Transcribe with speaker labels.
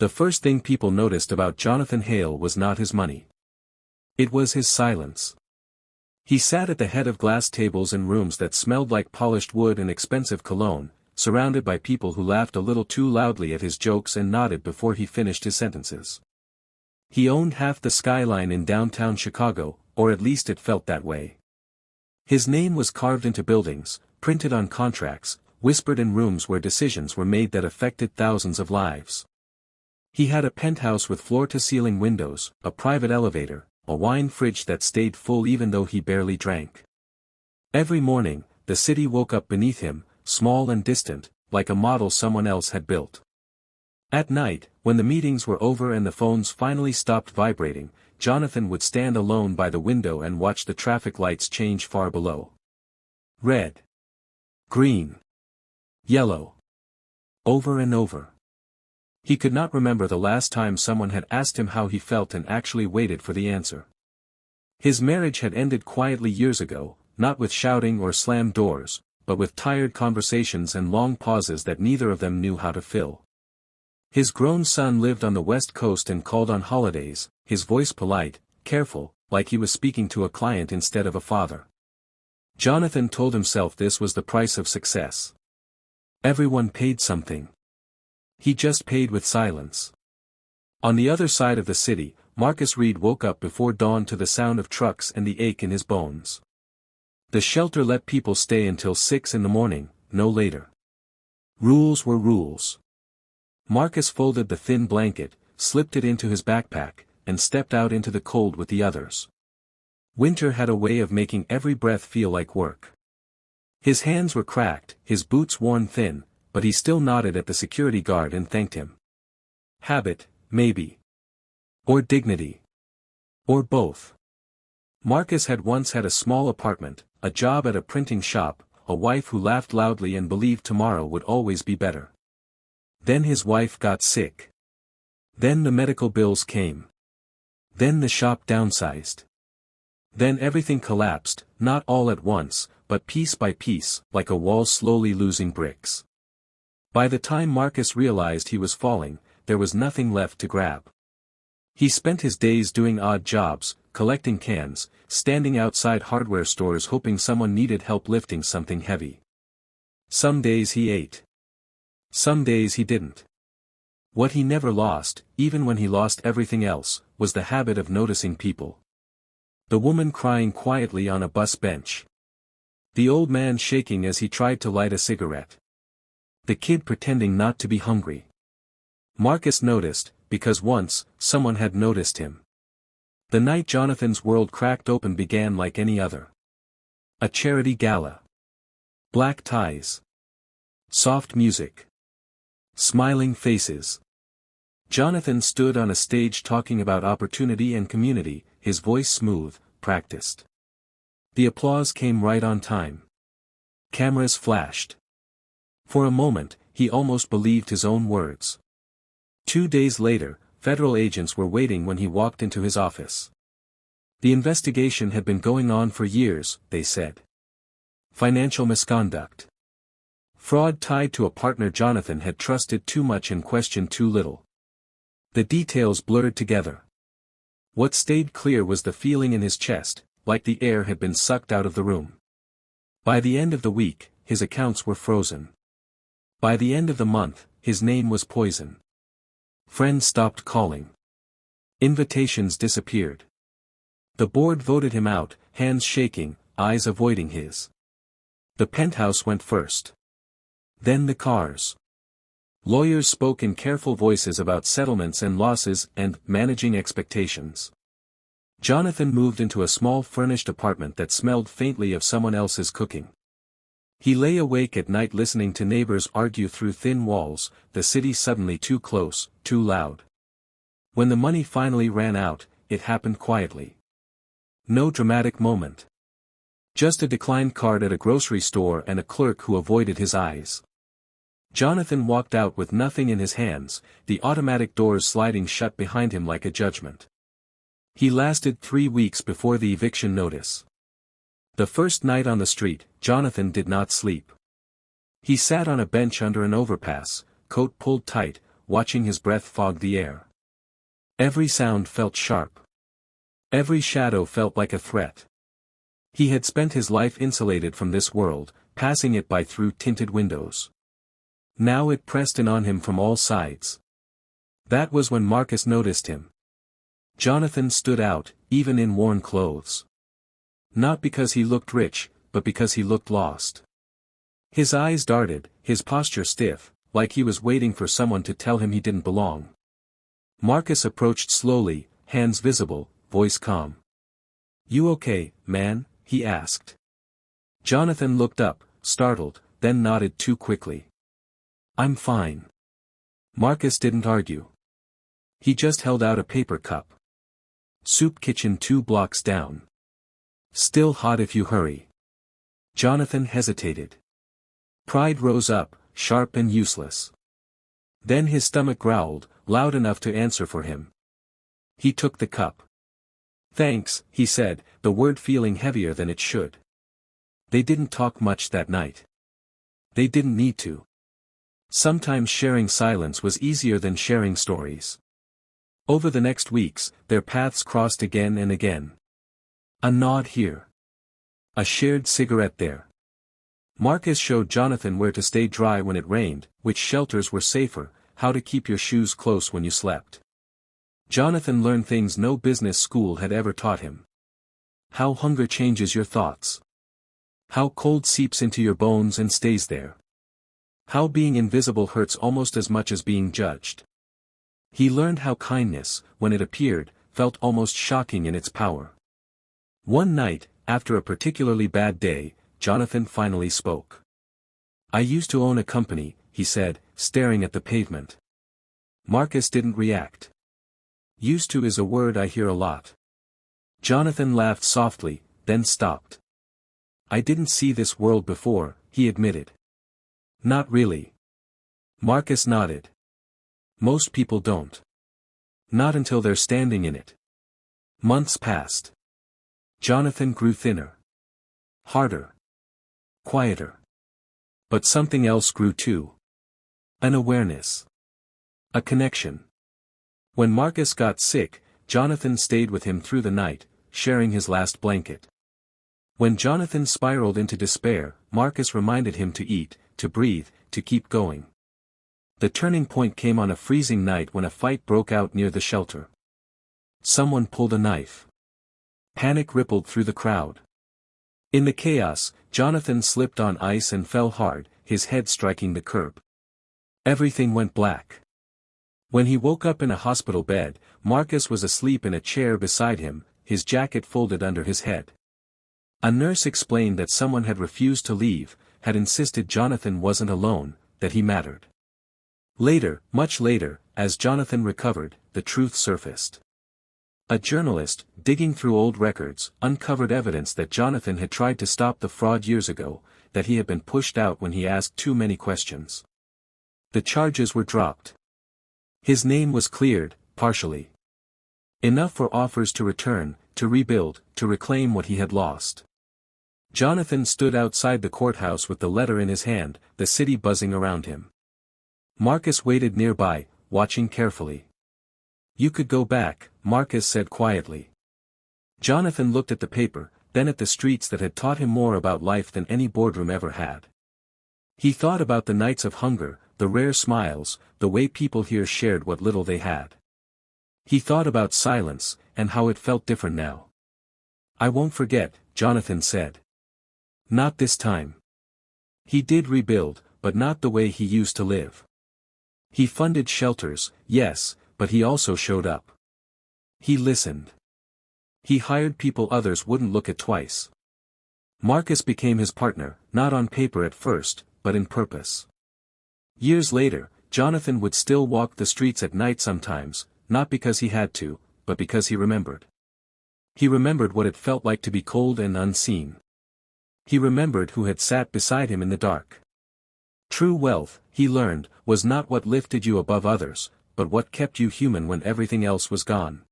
Speaker 1: The first thing people noticed about Jonathan Hale was not his money. It was his silence. He sat at the head of glass tables in rooms that smelled like polished wood and expensive cologne, surrounded by people who laughed a little too loudly at his jokes and nodded before he finished his sentences. He owned half the skyline in downtown Chicago, or at least it felt that way. His name was carved into buildings, printed on contracts, whispered in rooms where decisions were made that affected thousands of lives. He had a penthouse with floor-to-ceiling windows, a private elevator, a wine fridge that stayed full even though he barely drank. Every morning, the city woke up beneath him, small and distant, like a model someone else had built. At night, when the meetings were over and the phones finally stopped vibrating, Jonathan would stand alone by the window and watch the traffic lights change far below. Red. Green. Yellow. Over and over. He could not remember the last time someone had asked him how he felt and actually waited for the answer. His marriage had ended quietly years ago, not with shouting or slammed doors, but with tired conversations and long pauses that neither of them knew how to fill. His grown son lived on the West Coast and called on holidays, his voice polite, careful, like he was speaking to a client instead of a father. Jonathan told himself this was the price of success. Everyone paid something. He just paid with silence. On the other side of the city, Marcus Reed woke up before dawn to the sound of trucks and the ache in his bones. The shelter let people stay until 6 in the morning, no later. Rules were rules. Marcus folded the thin blanket, slipped it into his backpack, and stepped out into the cold with the others. Winter had a way of making every breath feel like work. His hands were cracked, his boots worn thin, but he still nodded at the security guard and thanked him. Habit, maybe. Or dignity. Or both. Marcus had once had a small apartment, a job at a printing shop, a wife who laughed loudly and believed tomorrow would always be better. Then his wife got sick. Then the medical bills came. Then the shop downsized. Then everything collapsed, not all at once, but piece by piece, like a wall slowly losing bricks. By the time Marcus realized he was falling, there was nothing left to grab. He spent his days doing odd jobs, collecting cans, standing outside hardware stores hoping someone needed help lifting something heavy. Some days he ate. Some days he didn't. What he never lost, even when he lost everything else, was the habit of noticing people. The woman crying quietly on a bus bench. The old man shaking as he tried to light a cigarette. The kid pretending not to be hungry. Marcus noticed, because once, someone had noticed him. The night Jonathan's world cracked open began like any other. A charity gala. Black ties. Soft music. Smiling faces. Jonathan stood on a stage talking about opportunity and community, his voice smooth, practiced. The applause came right on time. Cameras flashed. For a moment, he almost believed his own words. 2 days later, federal agents were waiting when he walked into his office. The investigation had been going on for years, they said. Financial misconduct. Fraud tied to a partner Jonathan had trusted too much and questioned too little. The details blurred together. What stayed clear was the feeling in his chest, like the air had been sucked out of the room. By the end of the week, his accounts were frozen. By the end of the month, his name was poison. Friends stopped calling. Invitations disappeared. The board voted him out, hands shaking, eyes avoiding his. The penthouse went first. Then the cars. Lawyers spoke in careful voices about settlements and losses and managing expectations. Jonathan moved into a small furnished apartment that smelled faintly of someone else's cooking. He lay awake at night listening to neighbors argue through thin walls, the city suddenly too close, too loud. When the money finally ran out, it happened quietly. No dramatic moment. Just a declined card at a grocery store and a clerk who avoided his eyes. Jonathan walked out with nothing in his hands, the automatic doors sliding shut behind him like a judgment. He lasted 3 weeks before the eviction notice. The first night on the street, Jonathan did not sleep. He sat on a bench under an overpass, coat pulled tight, watching his breath fog the air. Every sound felt sharp. Every shadow felt like a threat. He had spent his life insulated from this world, passing it by through tinted windows. Now it pressed in on him from all sides. That was when Marcus noticed him. Jonathan stood out, even in worn clothes. Not because he looked rich, but because he looked lost. His eyes darted, his posture stiff, like he was waiting for someone to tell him he didn't belong. Marcus approached slowly, hands visible, voice calm. "You okay, man?" he asked. Jonathan looked up, startled, then nodded too quickly. "I'm fine." Marcus didn't argue. He just held out a paper cup. "Soup kitchen 2 blocks down. Still hot if you hurry." Jonathan hesitated. Pride rose up, sharp and useless. Then his stomach growled, loud enough to answer for him. He took the cup. "Thanks," he said, the word feeling heavier than it should. They didn't talk much that night. They didn't need to. Sometimes sharing silence was easier than sharing stories. Over the next weeks, their paths crossed again and again. A nod here. A shared cigarette there. Marcus showed Jonathan where to stay dry when it rained, which shelters were safer, how to keep your shoes close when you slept. Jonathan learned things no business school had ever taught him. How hunger changes your thoughts. How cold seeps into your bones and stays there. How being invisible hurts almost as much as being judged. He learned how kindness, when it appeared, felt almost shocking in its power. One night, after a particularly bad day, Jonathan finally spoke. "I used to own a company," he said, staring at the pavement. Marcus didn't react. "Used to is a word I hear a lot." Jonathan laughed softly, then stopped. "I didn't see this world before," he admitted. "Not really." Marcus nodded. "Most people don't. Not until they're standing in it." Months passed. Jonathan grew thinner. Harder. Quieter. But something else grew too. An awareness. A connection. When Marcus got sick, Jonathan stayed with him through the night, sharing his last blanket. When Jonathan spiraled into despair, Marcus reminded him to eat, to breathe, to keep going. The turning point came on a freezing night when a fight broke out near the shelter. Someone pulled a knife. Panic rippled through the crowd. In the chaos, Jonathan slipped on ice and fell hard, his head striking the curb. Everything went black. When he woke up in a hospital bed, Marcus was asleep in a chair beside him, his jacket folded under his head. A nurse explained that someone had refused to leave, had insisted Jonathan wasn't alone, that he mattered. Later, much later, as Jonathan recovered, the truth surfaced. A journalist, digging through old records, uncovered evidence that Jonathan had tried to stop the fraud years ago, that he had been pushed out when he asked too many questions. The charges were dropped. His name was cleared, partially. Enough for offers to return, to rebuild, to reclaim what he had lost. Jonathan stood outside the courthouse with the letter in his hand, the city buzzing around him. Marcus waited nearby, watching carefully. "You could go back," Marcus said quietly. Jonathan looked at the paper, then at the streets that had taught him more about life than any boardroom ever had. He thought about the nights of hunger, the rare smiles, the way people here shared what little they had. He thought about silence, and how it felt different now. "I won't forget," Jonathan said. "Not this time." He did rebuild, but not the way he used to live. He funded shelters, yes, but he also showed up. He listened. He hired people others wouldn't look at twice. Marcus became his partner, not on paper at first, but in purpose. Years later, Jonathan would still walk the streets at night sometimes, not because he had to, but because he remembered. He remembered what it felt like to be cold and unseen. He remembered who had sat beside him in the dark. True wealth, he learned, was not what lifted you above others, but what kept you human when everything else was gone.